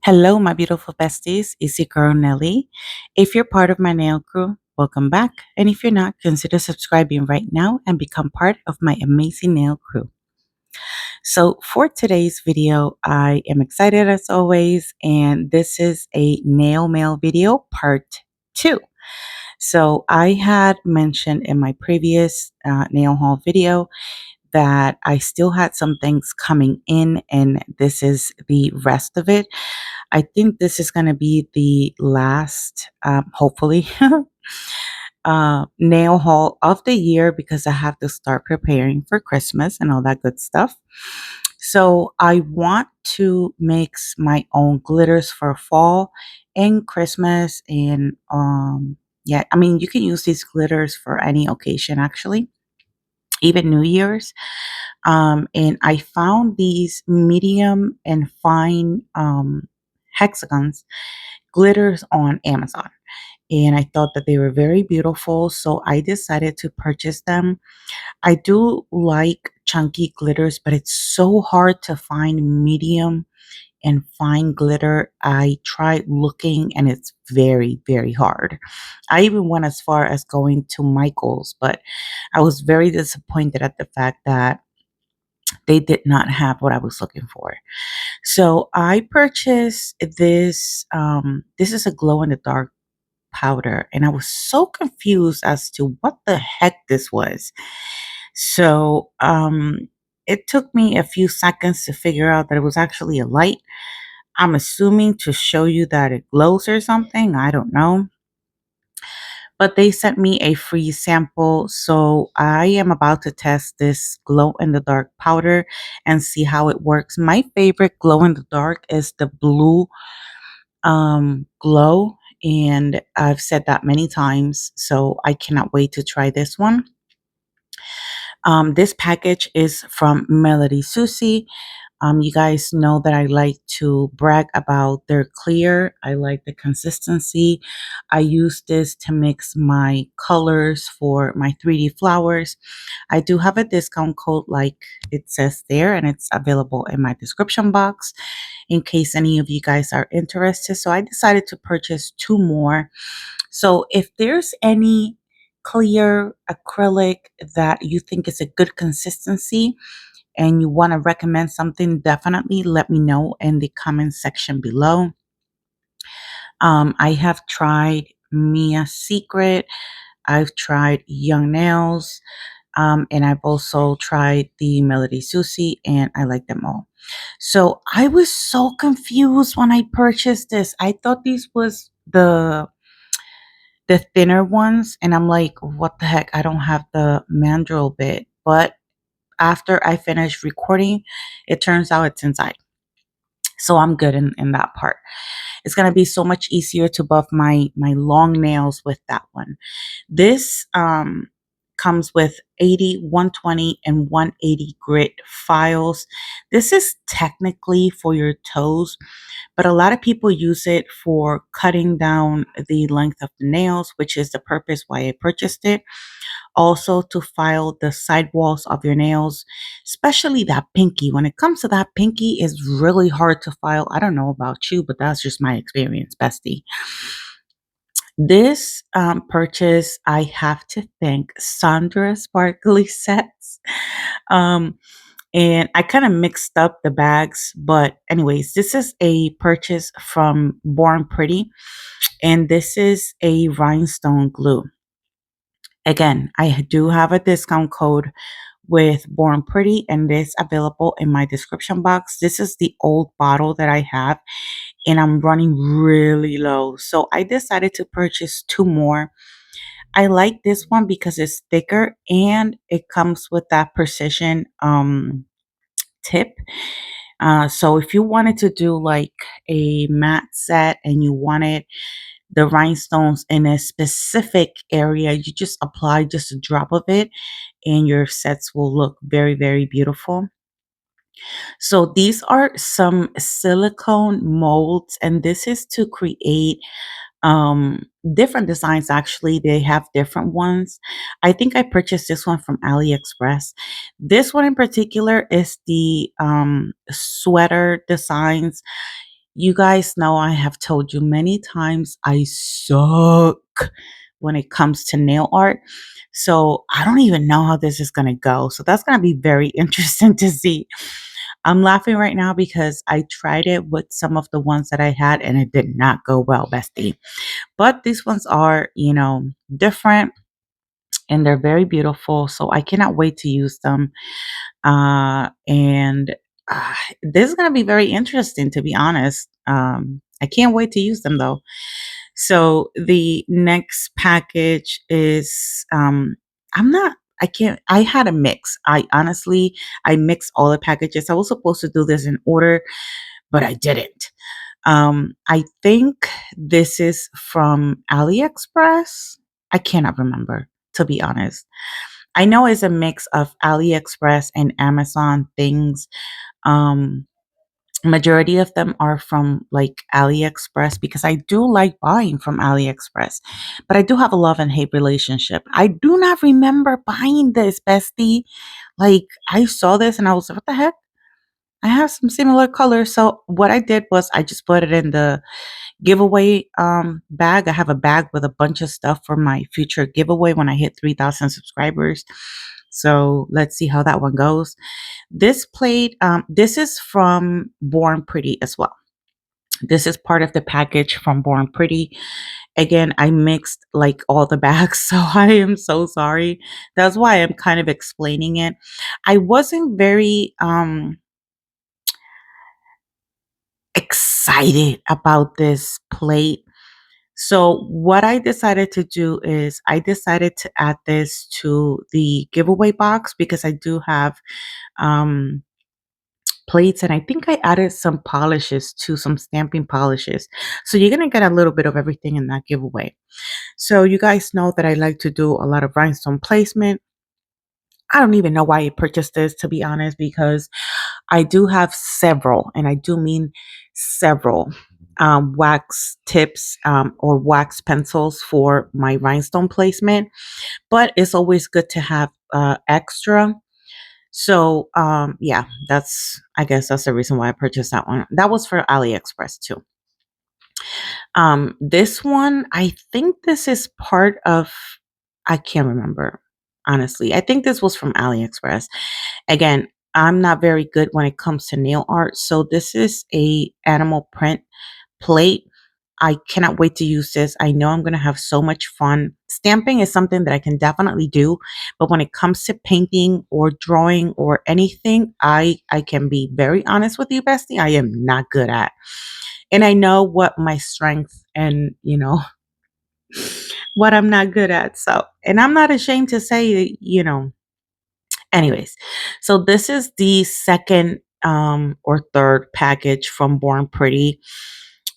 Hello, my beautiful besties. It's your girl Nelly. If you're part of my nail crew, welcome back. And if you're not, consider subscribing right now and become part of my amazing nail crew. So, for today's video, I am excited as always, and this is a nail mail video part 2. So, I had mentioned in my previous nail haul video that I still had some things coming in, and this is the rest of it. I think this is going to be the last, hopefully, nail haul of the year because I have to start preparing for Christmas and all that good stuff. So I want to mix my own glitters for fall and Christmas. And yeah, I mean, you can use these glitters for any occasion actually, even New Year's. And I found these medium and fine hexagons glitters on Amazon. And I thought that they were very beautiful, so I decided to purchase them. I do like chunky glitters, but it's so hard to find medium and fine glitter. I tried looking and it's very, very hard. I even went as far as going to Michael's, but I was very disappointed at the fact that they did not have what I was looking for. So I purchased this. This is a glow in the dark powder, and I was so confused as to what the heck this was. So it took me a few seconds to figure out that it was actually a light. I'm assuming to show you that it glows or something. I don't know. But they sent me a free sample, so I am about to test this glow in the dark powder and see how it works. My favorite glow in the dark is the blue glow, and I've said that many times, so I cannot wait to try this one. This package is from Melody Susie. You guys know that I like to brag about their clear. I like the consistency. I use this to mix my colors for my 3D flowers. I do have a discount code like it says there, and it's available in my description box in case any of you guys are interested. So I decided to purchase 2 more. So if there's any clear acrylic that you think is a good consistency, and you want to recommend something, definitely let me know in the comment section below. I have tried Mia Secret, I've tried Young Nails, and I've also tried the Melody Susie, and I like them all. So I was so confused when I purchased this. I thought these was the thinner ones, and I'm like, what the heck? I don't have the mandrel bit, but after I finished recording, it turns out it's inside. So I'm good in that part. It's gonna be so much easier to buff my long nails with that one. This comes with 80, 120, and 180 grit files. This is technically for your toes, but a lot of people use it for cutting down the length of the nails, which is the purpose why I purchased it. Also to file the sidewalls of your nails, especially that pinky. When it comes to that pinky, is really hard to file. I don't know about you, but that's just my experience, bestie. This purchase, I have to thank Sandra Sparkly Sets. Um, and I kind of mixed up the bags, but anyways, this is a purchase from Born Pretty, and this is a rhinestone glue. Again, I do have a discount code with Born Pretty, and it's available in my description box. This is the old bottle that I have, and I'm running really low. So I decided to purchase 2 more. I like this one because it's thicker and it comes with that precision tip. So if you wanted to do like a matte set and you wanted the rhinestones in a specific area, you just apply just a drop of it and your sets will look very, very beautiful. So these are some silicone molds, and this is to create different designs. Actually, they have different ones. I think I purchased this one from Aliexpress. This one in particular is the sweater designs. You guys know I have told you many times I suck when it comes to nail art. So I don't even know how this is going to go. So that's going to be very interesting to see. I'm laughing right now because I tried it with some of the ones that I had and it did not go well, bestie. But these ones are, different and they're very beautiful. So I cannot wait to use them. And this is going to be very interesting, to be honest. I can't wait to use them though. So the next package is, I'm not, I can't, I had a mix. I mixed all the packages. I was supposed to do this in order, but I didn't. I think this is from AliExpress. I cannot remember, to be honest. I know it's a mix of AliExpress and Amazon things. Um, Majority of them are from like AliExpress because I do like buying from AliExpress, but I do have a love and hate relationship. I do not remember buying this, bestie. Like I saw this and I was like, what the heck? I have some similar colors. So what I did was I just put it in the giveaway bag. I have a bag with a bunch of stuff for my future giveaway when I hit 3,000 subscribers. So let's see how that one goes. This plate, this is from Born Pretty as well. This is part of the package from Born Pretty. Again, I mixed like all the bags, so I am so sorry. That's why I'm kind of explaining it. I wasn't very excited about this plate. So what I decided to do is I decided to add this to the giveaway box because I do have um plates and I think I added some polishes to some stamping polishes. So you're going to get a little bit of everything in that giveaway. So you guys know that I like to do a lot of rhinestone placement. I don't even know why I purchased this, to be honest, because I do have several, and I do mean several wax tips or wax pencils for my rhinestone placement. But it's always good to have extra. So yeah, I guess that's the reason why I purchased that one. That was for AliExpress too. This one, I think this is part of, I can't remember, honestly. I think this was from AliExpress. Again, I'm not very good when it comes to nail art. So this is a animal print plate. I cannot wait to use this. I know I'm going to have so much fun. Stamping is something that I can definitely do, but when it comes to painting or drawing or anything, I can be very honest with you, bestie. I am not good at. And I know what my strength and, what I'm not good at. So, and I'm not ashamed to say, anyways. So this is the second or third package from Born Pretty.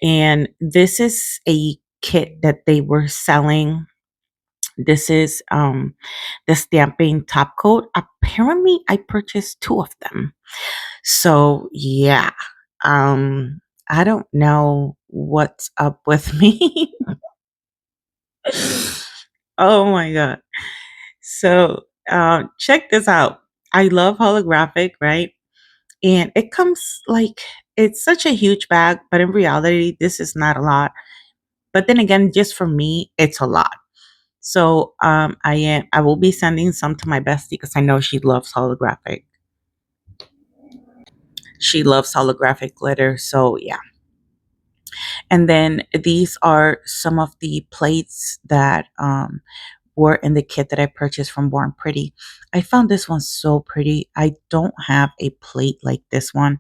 And this is a kit that they were selling. This is the stamping top coat. Apparently I purchased two of them. So yeah. I don't know what's up with me. Oh my god. So check this out. I love holographic, right? And it comes like it's such a huge bag, but in reality, this is not a lot. But then again, just for me, it's a lot. So I will be sending some to my bestie because I know she loves holographic. She loves holographic glitter. So yeah. And then these are some of the plates that were in the kit that I purchased from Born Pretty. I found this one so pretty. I don't have a plate like this one.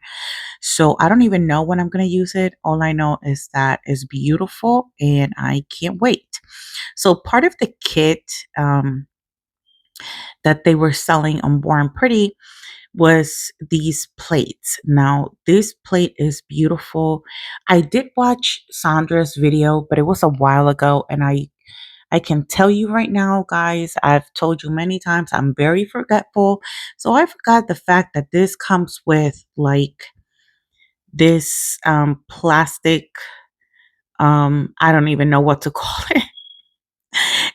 So I don't even know when I'm going to use it. All I know is that it's beautiful and I can't wait. So part of the kit that they were selling on Born Pretty was these plates. Now, this plate is beautiful. I did watch Sandra's video, but it was a while ago and I can tell you right now, guys, I've told you many times I'm very forgetful. So I forgot the fact that this comes with like this plastic I don't even know what to call it.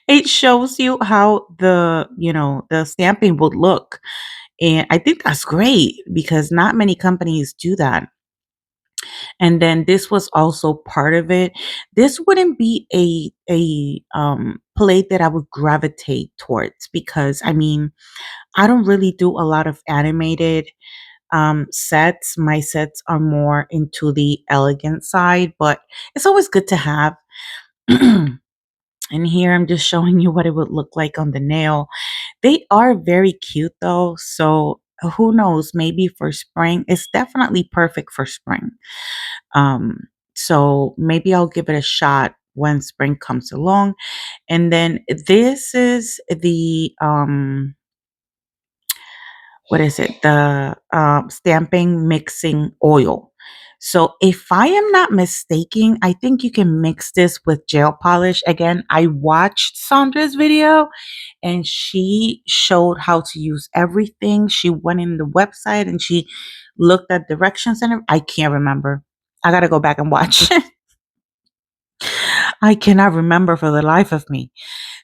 It shows you how the stamping would look. And I think that's great because not many companies do that. And then this was also part of it. This wouldn't be a plate that I would gravitate towards because I mean, I don't really do a lot of animated sets. My sets are more into the elegant side, but it's always good to have. And here I'm just showing you what it would look like on the nail. They are very cute though, so who knows, maybe for spring. It's definitely perfect for spring. Um, so maybe I'll give it a shot when spring comes along. And then this is the what is it? The stamping mixing oil. So if I am not mistaken, I think you can mix this with gel polish. Again, I watched Sandra's video and she showed how to use everything. She went in the website and she looked at directions and I can't remember. I got to go back and watch. I cannot remember for the life of me.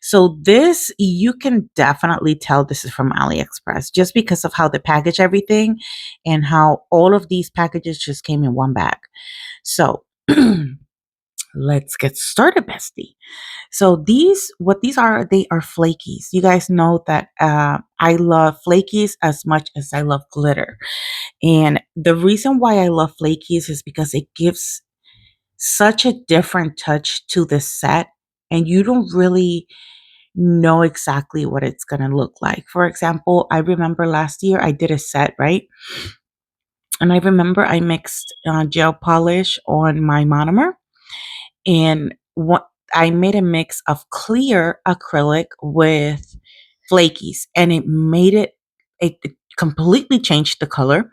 So this, you can definitely tell this is from AliExpress just because of how they package everything and how all of these packages just came in one bag. So let's get started, bestie. So what these are, they are flakies. You guys know that I love flakies as much as I love glitter. And the reason why I love flakies is because it gives such a different touch to the set and you don't really know exactly what it's going to look like. For example, I remember last year I did a set, right? And I remember I mixed gel polish on my monomer and what I made a mix of clear acrylic with flakies and it completely changed the color.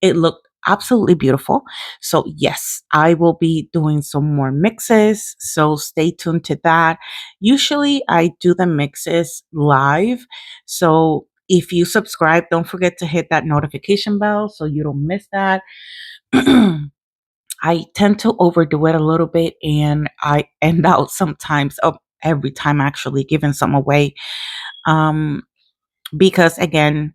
It looked absolutely beautiful. So, yes, I will be doing some more mixes. So, stay tuned to that. Usually, I do the mixes live. So, if you subscribe, don't forget to hit that notification bell so you don't miss that. I tend to overdo it a little bit and I end out sometimes, every time actually, giving some away. Um, because again,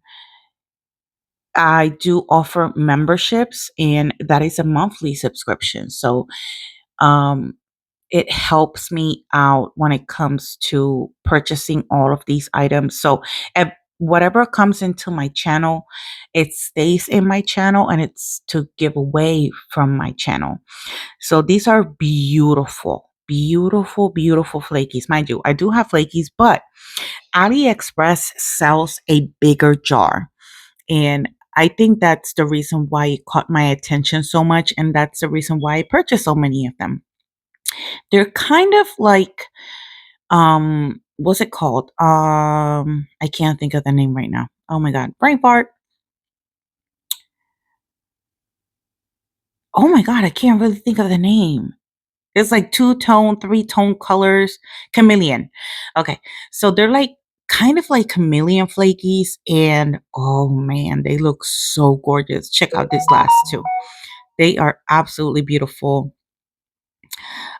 I do offer memberships and that is a monthly subscription. So um, it helps me out when it comes to purchasing all of these items. So whatever comes into my channel, it stays in my channel and it's to give away from my channel. So these are beautiful, beautiful, beautiful flakies. Mind you, I do have flakies, but AliExpress sells a bigger jar. And I think that's the reason why it caught my attention so much. And that's the reason why I purchased so many of them. They're kind of like, what's it called? I can't think of the name right now. Oh my God. Brain fart. Oh my God. I can't really think of the name. It's like two-tone, three-tone colors. Chameleon. Okay. So they're like kind of like chameleon flakies. And oh man, they look so gorgeous. Check out this last two. They are absolutely beautiful.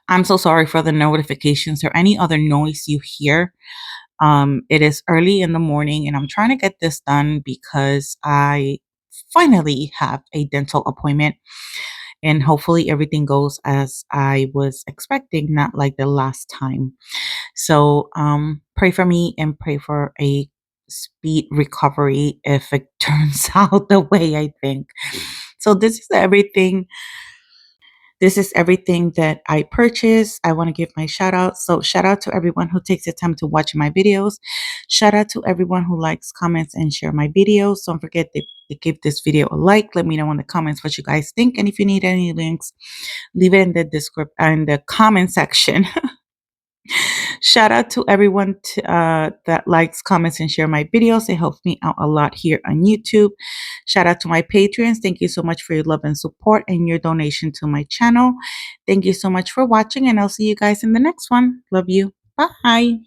I'm so sorry for the notifications or any other noise you hear. It is early in the morning and I'm trying to get this done because I finally have a dental appointment and hopefully everything goes as I was expecting, not like the last time. So pray for me and pray for a speed recovery if it turns out the way I think. So this is everything that I purchased. I want to give my shout out. So shout out to everyone who takes the time to watch my videos. Shout out to everyone who likes, comments, and share my videos. Don't forget to give this video a like. Let me know in the comments what you guys think. And if you need any links, leave it in the in the comment section. Shout out to everyone that likes, comments, and share my videos. It helps me out a lot here on YouTube. Shout out to my Patreons. Thank you so much for your love and support and your donation to my channel. Thank you so much for watching, and I'll see you guys in the next one. Love you. Bye.